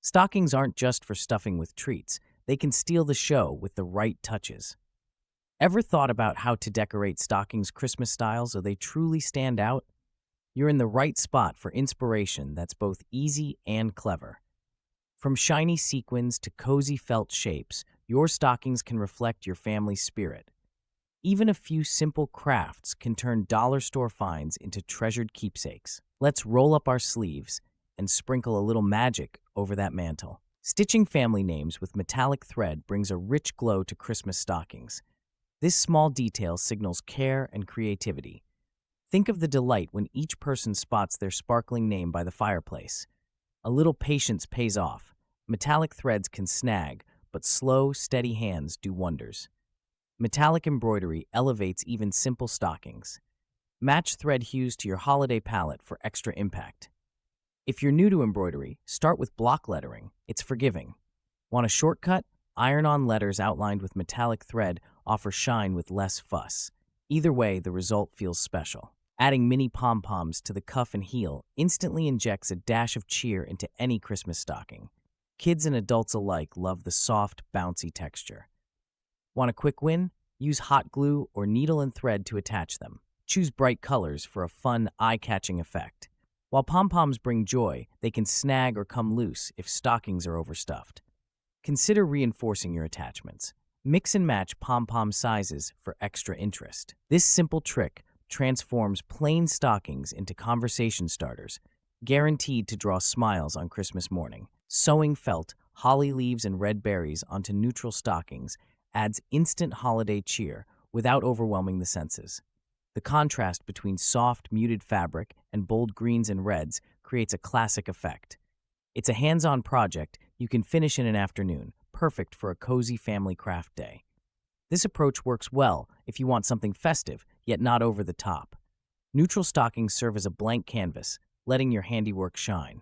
Stockings aren't just for stuffing with treats, they can steal the show with the right touches. Ever thought about how to decorate stockings Christmas style so they truly stand out? You're in the right spot for inspiration that's both easy and clever. From shiny sequins to cozy felt shapes, your stockings can reflect your family's spirit. Even a few simple crafts can turn dollar store finds into treasured keepsakes. Let's roll up our sleeves and sprinkle a little magic over that mantle. Stitching family names with metallic thread brings a rich glow to Christmas stockings. This small detail signals care and creativity. Think of the delight when each person spots their sparkling name by the fireplace. A little patience pays off. Metallic threads can snag, but slow, steady hands do wonders. Metallic embroidery elevates even simple stockings. Match thread hues to your holiday palette for extra impact. If you're new to embroidery, start with block lettering. It's forgiving. Want a shortcut? Iron-on letters outlined with metallic thread offer shine with less fuss. Either way, the result feels special. Adding mini pom-poms to the cuff and heel instantly injects a dash of cheer into any Christmas stocking. Kids and adults alike love the soft, bouncy texture. Want a quick win? Use hot glue or needle and thread to attach them. Choose bright colors for a fun, eye-catching effect. While pom-poms bring joy, they can snag or come loose if stockings are overstuffed. Consider reinforcing your attachments. Mix and match pom-pom sizes for extra interest. This simple trick transforms plain stockings into conversation starters, guaranteed to draw smiles on Christmas morning. Sewing felt, holly leaves, and red berries onto neutral stockings adds instant holiday cheer without overwhelming the senses. The contrast between soft, muted fabric and bold greens and reds creates a classic effect. It's a hands-on project you can finish in an afternoon, perfect for a cozy family craft day. This approach works well if you want something festive, yet not over the top. Neutral stockings serve as a blank canvas, letting your handiwork shine.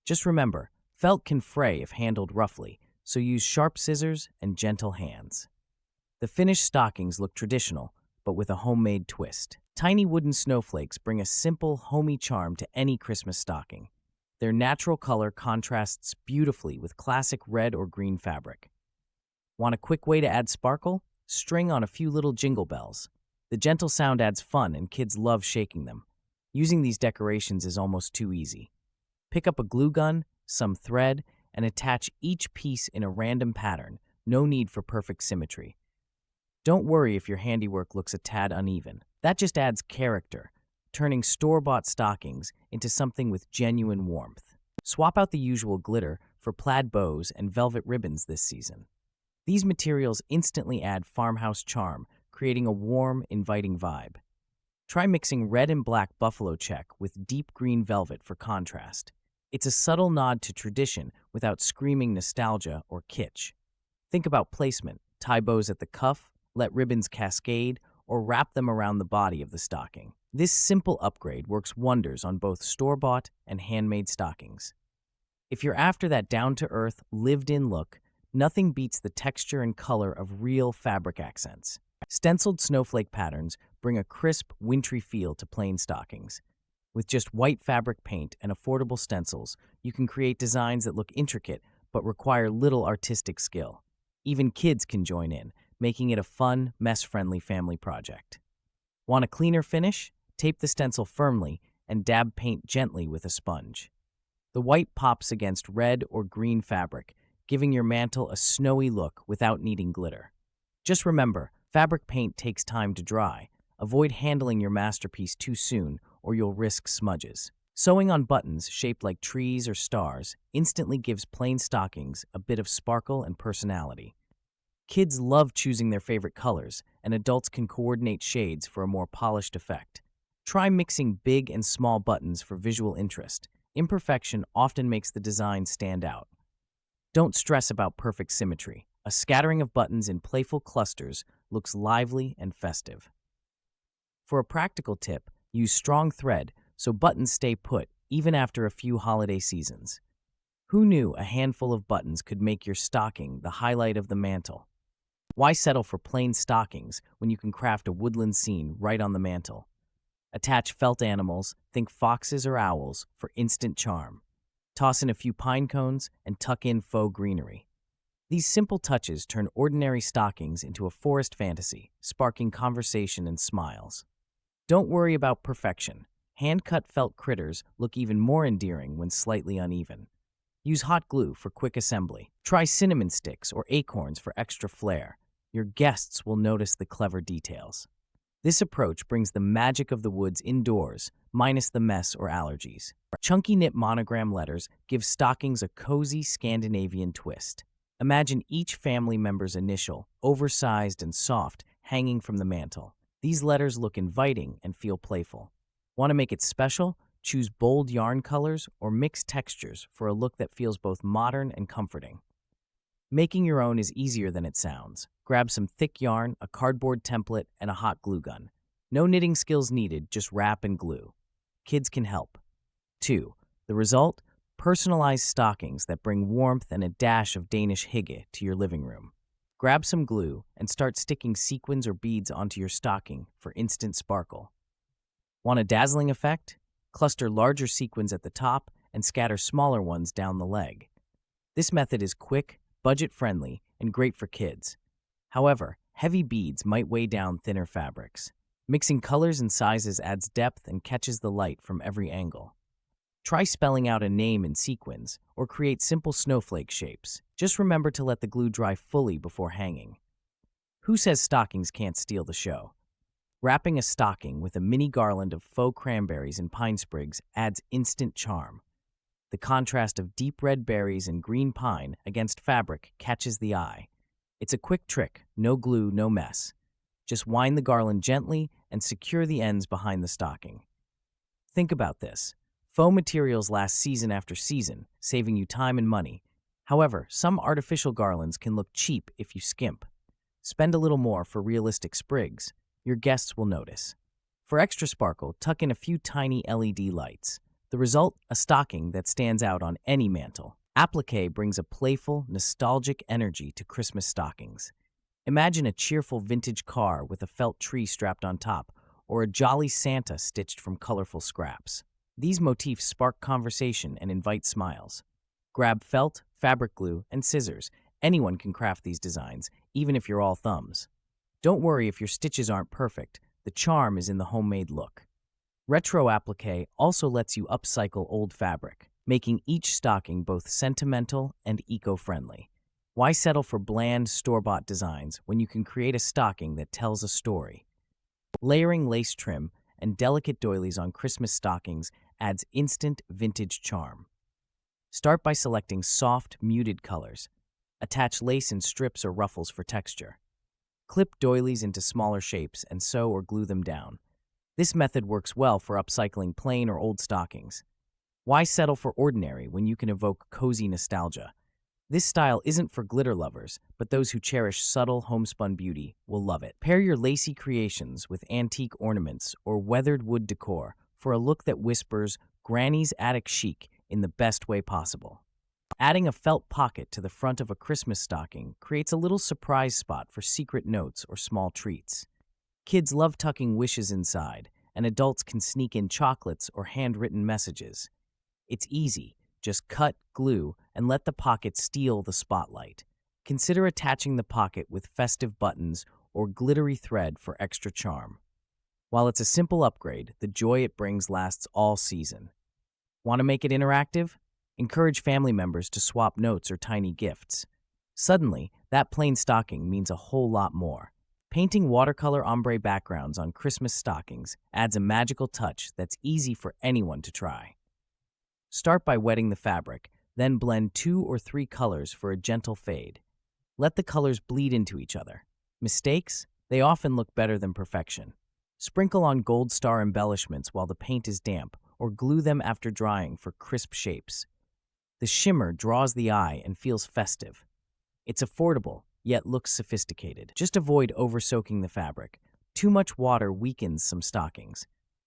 Just remember, felt can fray if handled roughly, so use sharp scissors and gentle hands. The finished stockings look traditional, but with a homemade twist. Tiny wooden snowflakes bring a simple, homey charm to any Christmas stocking. Their natural color contrasts beautifully with classic red or green fabric. Want a quick way to add sparkle? String on a few little jingle bells. The gentle sound adds fun and kids love shaking them. Using these decorations is almost too easy. Pick up a glue gun, some thread, and attach each piece in a random pattern. No need for perfect symmetry. Don't worry if your handiwork looks a tad uneven. That just adds character, turning store-bought stockings into something with genuine warmth. Swap out the usual glitter for plaid bows and velvet ribbons this season. These materials instantly add farmhouse charm, creating a warm, inviting vibe. Try mixing red and black buffalo check with deep green velvet for contrast. It's a subtle nod to tradition without screaming nostalgia or kitsch. Think about placement. Tie bows at the cuff, let ribbons cascade, or wrap them around the body of the stocking. This simple upgrade works wonders on both store-bought and handmade stockings. If you're after that down-to-earth, lived-in look, nothing beats the texture and color of real fabric accents. Stenciled snowflake patterns bring a crisp, wintry feel to plain stockings. With just white fabric paint and affordable stencils, you can create designs that look intricate but require little artistic skill. Even kids can join in, making it a fun, mess-friendly family project. Want a cleaner finish? Tape the stencil firmly and dab paint gently with a sponge. The white pops against red or green fabric, giving your mantle a snowy look without needing glitter. Just remember, fabric paint takes time to dry. Avoid handling your masterpiece too soon or you'll risk smudges. Sewing on buttons shaped like trees or stars instantly gives plain stockings a bit of sparkle and personality. Kids love choosing their favorite colors, and adults can coordinate shades for a more polished effect. Try mixing big and small buttons for visual interest. Imperfection often makes the design stand out. Don't stress about perfect symmetry. A scattering of buttons in playful clusters looks lively and festive. For a practical tip, use strong thread so buttons stay put even after a few holiday seasons. Who knew a handful of buttons could make your stocking the highlight of the mantle? Why settle for plain stockings when you can craft a woodland scene right on the mantle? Attach felt animals, think foxes or owls, for instant charm. Toss in a few pine cones and tuck in faux greenery. These simple touches turn ordinary stockings into a forest fantasy, sparking conversation and smiles. Don't worry about perfection. Hand-cut felt critters look even more endearing when slightly uneven. Use hot glue for quick assembly. Try cinnamon sticks or acorns for extra flair. Your guests will notice the clever details. This approach brings the magic of the woods indoors, minus the mess or allergies. Chunky knit monogram letters give stockings a cozy Scandinavian twist. Imagine each family member's initial, oversized and soft, hanging from the mantel. These letters look inviting and feel playful. Want to make it special? Choose bold yarn colors or mixed textures for a look that feels both modern and comforting. Making your own is easier than it sounds. Grab some thick yarn, a cardboard template, and a hot glue gun. No knitting skills needed, just wrap and glue. Kids can help. 2. The result? Personalized stockings that bring warmth and a dash of Danish hygge to your living room. Grab some glue and start sticking sequins or beads onto your stocking for instant sparkle. Want a dazzling effect? Cluster larger sequins at the top and scatter smaller ones down the leg. This method is quick, budget-friendly, and great for kids. However, heavy beads might weigh down thinner fabrics. Mixing colors and sizes adds depth and catches the light from every angle. Try spelling out a name in sequins or create simple snowflake shapes. Just remember to let the glue dry fully before hanging. Who says stockings can't steal the show? Wrapping a stocking with a mini garland of faux cranberries and pine sprigs adds instant charm. The contrast of deep red berries and green pine against fabric catches the eye. It's a quick trick, no glue, no mess. Just wind the garland gently and secure the ends behind the stocking. Think about this. Faux materials last season after season, saving you time and money. However, some artificial garlands can look cheap if you skimp. Spend a little more for realistic sprigs. Your guests will notice. For extra sparkle, tuck in a few tiny LED lights. The result, a stocking that stands out on any mantel. Applique brings a playful, nostalgic energy to Christmas stockings. Imagine a cheerful vintage car with a felt tree strapped on top, or a jolly Santa stitched from colorful scraps. These motifs spark conversation and invite smiles. Grab felt, fabric glue, and scissors. Anyone can craft these designs, even if you're all thumbs. Don't worry if your stitches aren't perfect. The charm is in the homemade look. Retro applique also lets you upcycle old fabric, making each stocking both sentimental and eco-friendly. Why settle for bland, store-bought designs when you can create a stocking that tells a story? Layering lace trim and delicate doilies on Christmas stockings adds instant vintage charm. Start by selecting soft, muted colors. Attach lace in strips or ruffles for texture. Clip doilies into smaller shapes and sew or glue them down. This method works well for upcycling plain or old stockings. Why settle for ordinary when you can evoke cozy nostalgia? This style isn't for glitter lovers, but those who cherish subtle homespun beauty will love it. Pair your lacy creations with antique ornaments or weathered wood decor for a look that whispers Granny's attic chic in the best way possible. Adding a felt pocket to the front of a Christmas stocking creates a little surprise spot for secret notes or small treats. Kids love tucking wishes inside, and adults can sneak in chocolates or handwritten messages. It's easy. Just cut, glue, and let the pocket steal the spotlight. Consider attaching the pocket with festive buttons or glittery thread for extra charm. While it's a simple upgrade, the joy it brings lasts all season. Want to make it interactive? Encourage family members to swap notes or tiny gifts. Suddenly, that plain stocking means a whole lot more. Painting watercolor ombre backgrounds on Christmas stockings adds a magical touch that's easy for anyone to try. Start by wetting the fabric, then blend 2 or 3 colors for a gentle fade. Let the colors bleed into each other. Mistakes? They often look better than perfection. Sprinkle on gold star embellishments while the paint is damp, or glue them after drying for crisp shapes. The shimmer draws the eye and feels festive. It's affordable, yet looks sophisticated. Just avoid over-soaking the fabric. Too much water weakens some stockings.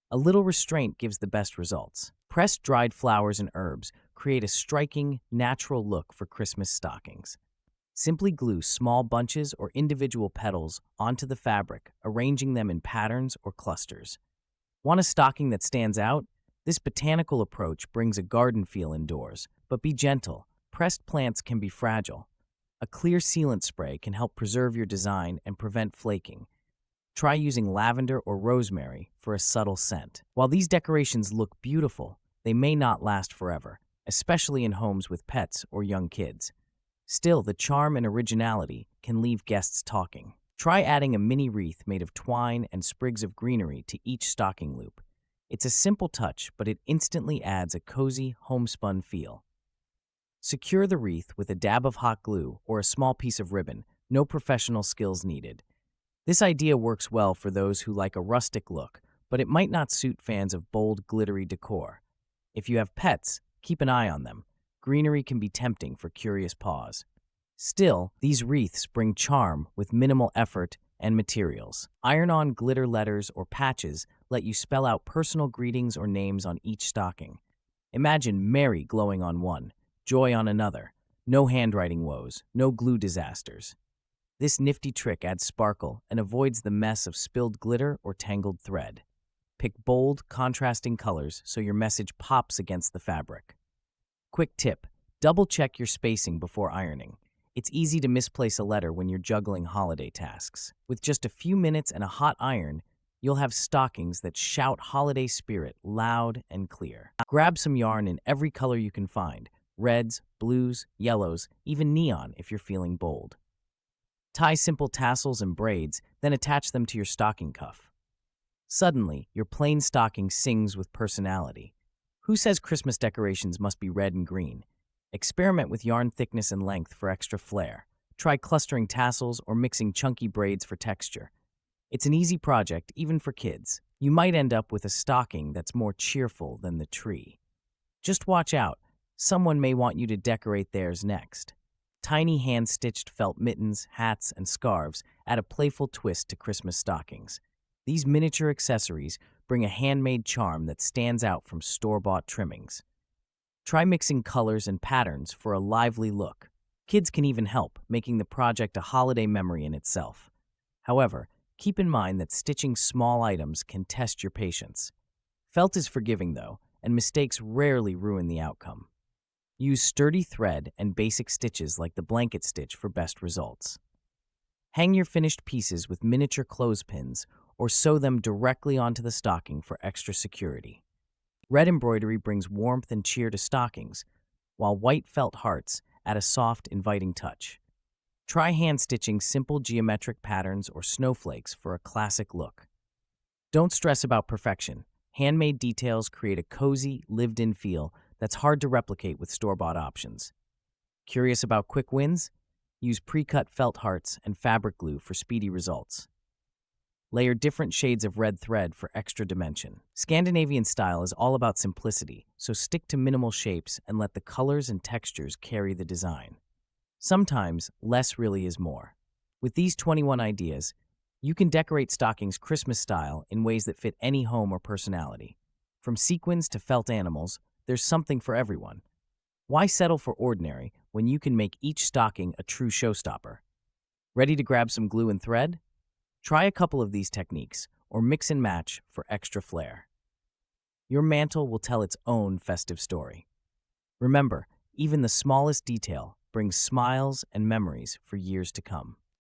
A little restraint gives the best results. Pressed dried flowers and herbs create a striking, natural look for Christmas stockings. Simply glue small bunches or individual petals onto the fabric, arranging them in patterns or clusters. Want a stocking that stands out? This botanical approach brings a garden feel indoors, but be gentle. Pressed plants can be fragile. A clear sealant spray can help preserve your design and prevent flaking. Try using lavender or rosemary for a subtle scent. While these decorations look beautiful, they may not last forever, especially in homes with pets or young kids. Still, the charm and originality can leave guests talking. Try adding a mini wreath made of twine and sprigs of greenery to each stocking loop. It's a simple touch, but it instantly adds a cozy, homespun feel. Secure the wreath with a dab of hot glue or a small piece of ribbon, no professional skills needed. This idea works well for those who like a rustic look, but it might not suit fans of bold, glittery decor. If you have pets, keep an eye on them. Greenery can be tempting for curious paws. Still, these wreaths bring charm with minimal effort and materials. Iron-on glitter letters or patches let you spell out personal greetings or names on each stocking. Imagine Merry glowing on one, Joy on another. No handwriting woes, no glue disasters. This nifty trick adds sparkle and avoids the mess of spilled glitter or tangled thread. Pick bold, contrasting colors so your message pops against the fabric. Quick tip: double-check your spacing before ironing. It's easy to misplace a letter when you're juggling holiday tasks. With just a few minutes and a hot iron, you'll have stockings that shout holiday spirit loud and clear. Grab some yarn in every color you can find: reds, blues, yellows, even neon if you're feeling bold. Tie simple tassels and braids, then attach them to your stocking cuff. Suddenly, your plain stocking sings with personality. Who says Christmas decorations must be red and green? Experiment with yarn thickness and length for extra flair. Try clustering tassels or mixing chunky braids for texture. It's an easy project, even for kids. You might end up with a stocking that's more cheerful than the tree. Just watch out. Someone may want you to decorate theirs next. Tiny hand-stitched felt mittens, hats, and scarves add a playful twist to Christmas stockings. These miniature accessories bring a handmade charm that stands out from store-bought trimmings. Try mixing colors and patterns for a lively look. Kids can even help, making the project a holiday memory in itself. However, keep in mind that stitching small items can test your patience. Felt is forgiving, though, and mistakes rarely ruin the outcome. Use sturdy thread and basic stitches like the blanket stitch for best results. Hang your finished pieces with miniature clothespins or sew them directly onto the stocking for extra security. Red embroidery brings warmth and cheer to stockings, while white felt hearts add a soft, inviting touch. Try hand-stitching simple geometric patterns or snowflakes for a classic look. Don't stress about perfection. Handmade details create a cozy, lived-in feel that's hard to replicate with store-bought options. Curious about quick wins? Use pre-cut felt hearts and fabric glue for speedy results. Layer different shades of red thread for extra dimension. Scandinavian style is all about simplicity, so stick to minimal shapes and let the colors and textures carry the design. Sometimes, less really is more. With these 21 ideas, you can decorate stockings Christmas style in ways that fit any home or personality. From sequins to felt animals, there's something for everyone. Why settle for ordinary when you can make each stocking a true showstopper? Ready to grab some glue and thread? Try a couple of these techniques, or mix and match for extra flair. Your mantel will tell its own festive story. Remember, even the smallest detail brings smiles and memories for years to come.